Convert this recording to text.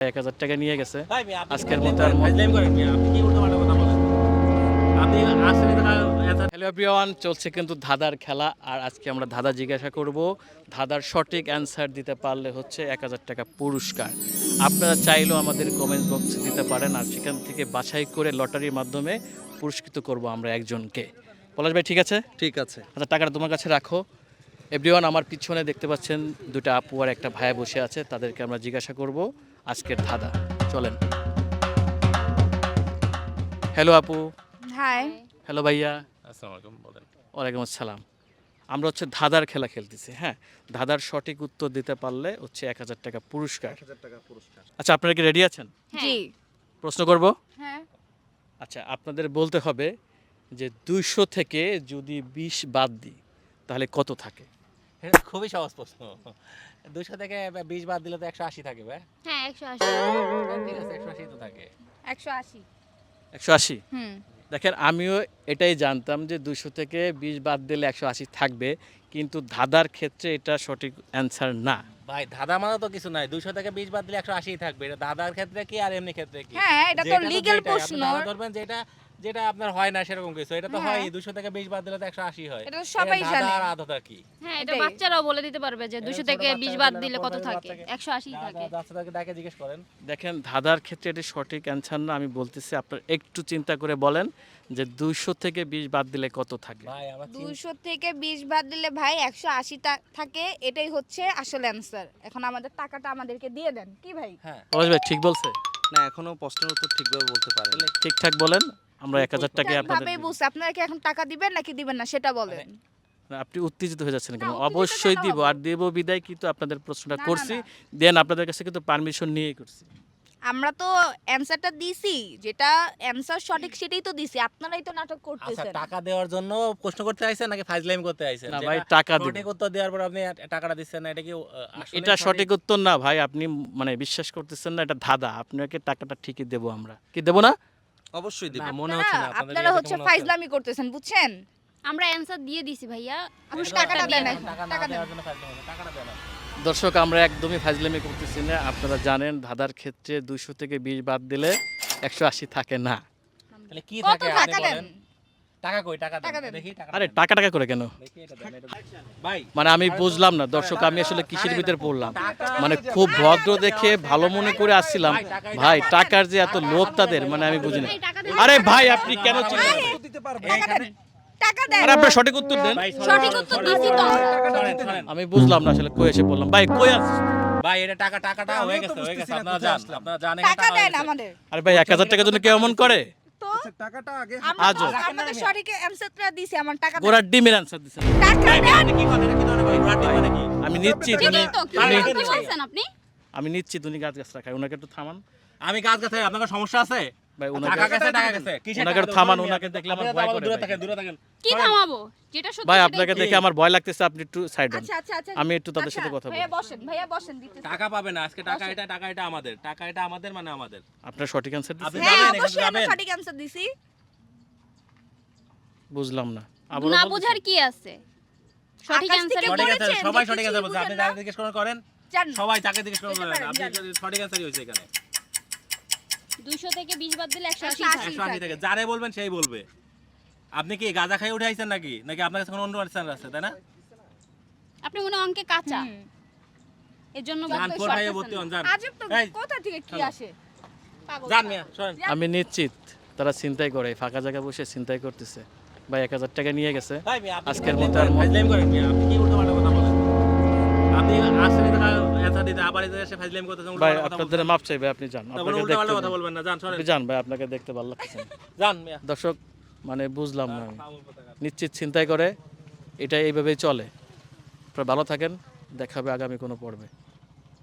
1000 টাকা নিয়ে গেছে ভাই মিয়া, আপনি আজকের কি মতো আর ফাজলামি করেন মিয়া? আপনি কি উল্টোপাল্টা কথা বলেন? আপনি আসলে টাকা হ্যালো এভরিওয়ান, চলছে কিন্তু ধাঁধার খেলা। আর আজকে আমরা ধাঁধা জিজ্ঞাসা করব। ধাঁধার সঠিক অ্যান্সার দিতে পারলে হচ্ছে 1000 টাকা পুরস্কার। আপনারা চাইলেও আমাদের কমেন্ট বক্সে দিতে পারেন, আর সেখান থেকে বাছাই করে লটারির মাধ্যমে পুরস্কৃত করব আমরা একজনকে। পলাশ ভাই ঠিক আছে? ঠিক আছে। আচ্ছা, টাকাটা তোমার কাছে রাখো। এভরিওয়ান, আমার পিছনে দেখতে পাচ্ছেন দুটো আপু আর একটা ভাইয়া বসে আছে, তাদেরকে আমরা জিজ্ঞাসা করব আজকের ধাঁধা। চলেন। হ্যালো আপু। হাই। হ্যালো ভাইয়া। আসসালামু আলাইকুম, বলেন। ওয়ালাইকুম আসসালাম। আমরা হচ্ছে ধাঁধার খেলা খেলতেছি। হ্যাঁ, ধাঁধার সঠিক উত্তর দিতে পারলে হচ্ছে 1000 টাকা পুরস্কার। 1000 টাকা পুরস্কার। আচ্ছা, আপনারা কি রেডি আছেন? জি। প্রশ্ন করব। হ্যাঁ। আচ্ছা, আপনাদের বলতে হবে যে 200 থেকে যদি 20 বাদ দিই তাহলে কত থাকে? এটা খুবই সহজ প্রশ্ন। 200 থেকে 20 বাদ দিলে তো 180 থাকে ভাই। হ্যাঁ 180। ঠিক আছে, 180 তো থাকে। 180। 180? হুম। দেখেন, আমিও এটাই জানতাম যে 200 থেকে 20 বাদ দিলে 180 থাকবে, কিন্তু ধাঁধার ক্ষেত্রে এটা সঠিক অ্যান্সার না। ভাই ধাঁধা মানে তো কিছু নাই, 200 থেকে 20 বাদ দিলে 180 থাকবে। এটা ধাঁধার ক্ষেত্রে কি আর এমনি ক্ষেত্রে কি? হ্যাঁ, এটা তো যেটা লিগ্যাল যেটাই, আপনি প্রশ্ন। ধাঁধা ধরবেন যেটা যেটা আপনার হয় না সেরকম কিছু। এটা তো হ্যাঁ। হয় 200 থেকে 20 বাদ দিলে তো 180 হয়। এটা তো সবাই এটা ধাঁধা জানে। আর আধাটা কি? হ্যাঁ, এটা এটাই। বাচ্চারাও বলে দিতে পারবে যে 200 ছোট থেকে 20 বাচ্চারা বাদ ছেলেরা দিলে কত পড়বে, থাকে? বাচ্চাকে- 180 থাকে। বাচ্চাদেরকে ডাকে জিজ্ঞেস করেন। দেখেন, ধাঁধার ক্ষেত্রে এটি সঠিক অ্যান্সার না। আমি বলতেছি, আপনার একটু চিন্তা করে বলেন যে 200 থেকে 20 বাদ দিলে কত থাকে। ভাই আমার 200 থেকে 20 বাদ দিলে ভাই 180 থাকে, এটাই হচ্ছে আসল অ্যান্সার। এখন আমাদের টাকাটা আমাদেরকে দিয়ে দেন। কি ভাই? হ্যাঁ, পলাশ ভাই ঠিক বলছে? না, এখনো প্রশ্নের উত্তর ঠিকভাবে বলতে পারেন। ঠিকঠাক বলেন। আমরা 1000 টাকা আপনাদের ভাবে দিব। বুঝছি, আপনারা কি এখন টাকা দিবেন নাকি দিবেন না সেটা বলেন। না, আপনি উত্তেজিত হয়ে যাচ্ছেন কেন? না, উত্তেজিত অবশ্যই কেন দিব, হবো? আর দেব বিদায় কিন্তু আপনাদের প্রশ্নটা না, না, করছি। না। দেন আপনাদের কাছে কিন্তু পারমিশন নিয়েই করছি। আমরা তো অ্যান্সারটা দিছি, যেটা অ্যান্সার সঠিক সেটাই তো দিছি, আপনারাই তো নাটক আচ্ছা, করতেছেন। টাকা দেওয়ার জন্য প্রশ্ন করতে আইছেন নাকি ফাজলামি করতে আইছেন? না যেটা ভাই, টাকা দিব। সঠিক উত্তর দেওয়ার পর আপনি টাকাটা দিচ্ছেন না, এটা কি আসলে এটা সঠিক উত্তর না ভাই, আপনি মানে বিশ্বাস করতেছেন না, এটা ধাঁধা। আপনাকে টাকাটা ঠিকই দেবো আমরা। কি দেবো না? অবশ্যই দিব। না, মনে হচ্ছে না আপনাদের আপনারা ইয়ে হচ্ছে দেখে মনে হচ্ছে না। ফাইজলামি করতেছেন, বুঝছেন? আমরা অ্যানসার দিয়ে দিছি ভাইয়া। টাকাটা দেন দিয়ে এখন, টাকা না টাকা দেন। দেওয়ার জন্য ফাজলামি হচ্ছে, টাকাটা দেন আপনি। দর্শক, আমরা একদমই ফাজলামি করতেছি না। আপনারা জানেন ধাঁধার ক্ষেত্রে 200 থেকে 20 বাদ দিলে 180 থাকে না। তাহলে কি কত থাকে টাকা আপনি দেন? বলেন? টাকা কই? টাকা টাকা দেন। দেন। দেখি টাকা আরে দেন। টাকা টাকা করে কেন? দেখি এটা দেন, এটা দেন। ভাই মানে আমি বুঝলাম না দর্শক, আমি আসলে কিসের ভিতরে পড়লাম। মানে খুব ভদ্র দেখে ভালো মনে করে আসছিলাম, ভাই টাকার যে এত লোভ তাদের, মানে আমি বুঝি না। এই টাকা দেন। আরে ভাই, আপনি কেন চিন্তা দিতে পারবো। টাকা দেন, টাকা দেন। আরে আপনার সঠিক উত্তর দেন। ভাই, সঠিক উত্তর দিছি তো। শোনেন, শোনেন। আমি বুঝলাম না আসলে কই এসে বললাম। ভাই কই আছিস? ভাই এটা টাকাটা হয়ে গেছে, হয়ে গেছে। আপনারা যান, আপনারা যান, এখানে টাকা টাকা দেন হয়ে গেছে। আমাদের। আরে ভাই, 1000 টাকার জন্য কেউ এমন করে? তো আচ্ছা, টাকাটা আগে আমরা আজও। তো আপনাদের সঠিক অ্যানসারটা দিছি, আমার টাকা দেন। গোড়ার ডিমের অ্যান্সার দিছেন। টাকা ভাই, দেন। এটা কি কথা? এটা কি ধরনের ভাই? ঘোড়ার ডিম মানে কি? আমি নিচ্ছি তুমি, ঠিকই তো। কি আরে, কি আরে, বলছেন আপনি? আমি নিচ্ছি তুমি গাছ গাছ রাখাই। ওনাকে একটু থামান আমি কাজ কাছে, আপনার কোনো সমস্যা আছে? ভাই। টাকা গেছে, টাকা গেছে। কিসের ওনাকে টাকা একটু দেবো? থামান, বলেন ওনাকে মিয়া। দেখলে আমার আপনি ভয় তো করে দূরে ভাই। থাকেন, দূরে থাকেন। কি থামাবো? যেটা সত্যি ভাই, সেটাই আপনাকে বলবো। দেখে আমার ভয় লাগতেছে, আপনি একটু সাইড হন। আচ্ছা আচ্ছা আচ্ছা। আমি একটু তাদের সাথে কথা ভাইয়া বলবো। বসেন, ভাইয়া বসেন, দিতেছি। টাকা পাবে না আজকে। টাকা এটা আমাদের। টাকা এটা আমাদের মানে আমাদের। আপনার সঠিক অ্যান্সার আপনি দিচ্ছেন? হ্যাঁ যাবেন, এখানে অবশ্যই আমরা যাবেন। সঠিক অ্যানসার দিছি। বুঝলাম না। আবার না বোঝার কি আছে? সঠিক আকাশ অ্যানসার থেকে সঠিক বলেছেন, আছে, সবাই সঠিক দেখেছি, আছে বলছে। আপনি বুঝেন না? যাকে জিজ্ঞেস করেন, জান। সবাই তাকে জিজ্ঞেস করেন। যেতে পারেন, আপনি যান। সঠিক অ্যান্সারই হয়েছে এখানে। 200 থেকে 20 বাদ দিলে 180 180 থাকে। 180 থেকে যারে বলবেন সেই বলবে। আপনি কি গাঁজা খাই উঠে আইছেন নাকি? নাকি আপনার কাছে কোনো অন্য অ্যান্সার আছে, তাই না? আপনি মনে হয় অঙ্কে কাঁচা। হুম। এর জন্য যান, বুঝতে কোথায় পারতেছেন ভর্তি না। হন, যান। আজব তো, এই, কোথা থেকে কি চলো। আসে? পাগল। যান মিয়া, শোনেন। আমি নিশ্চিত তারা চিন্তাই করে, ফাঁকা জায়গায় বসে চিন্তাই করতেছে। ভাই 1000 টাকা নিয়ে গেছে ভাই মিয়া, আপনি কি আজকের ফাজলামি মতো আর করেন? ফাজলামি করেন মিয়া, আপনি কি উল্টোপাল্টা কথা বলেন? আপনি আসলে টাকা অ্যান্সার দিতে আবার এসে ফাজলামি করতেছেন, ভাই উল্টোপাল্টা কথা আপনাদের বলছেন। মাপ চাই ভাই, আপনি যান। তারপরে আপনাকে উল্টোপাল্টা দেখতে কথা দিন। বলবেন না, যান, শোনেন। আপনি যান ভাই, আপনাকে দেখতে ভালো লাগতেছে না। যান মিয়া। দর্শক, মানে বুঝলাম না আমি। নিশ্চিত চিন্তাই করে, এটা এইভাবেই চলে। আপনারা ভালো থাকেন, দেখা হবে আগামী কোনো পর্বে।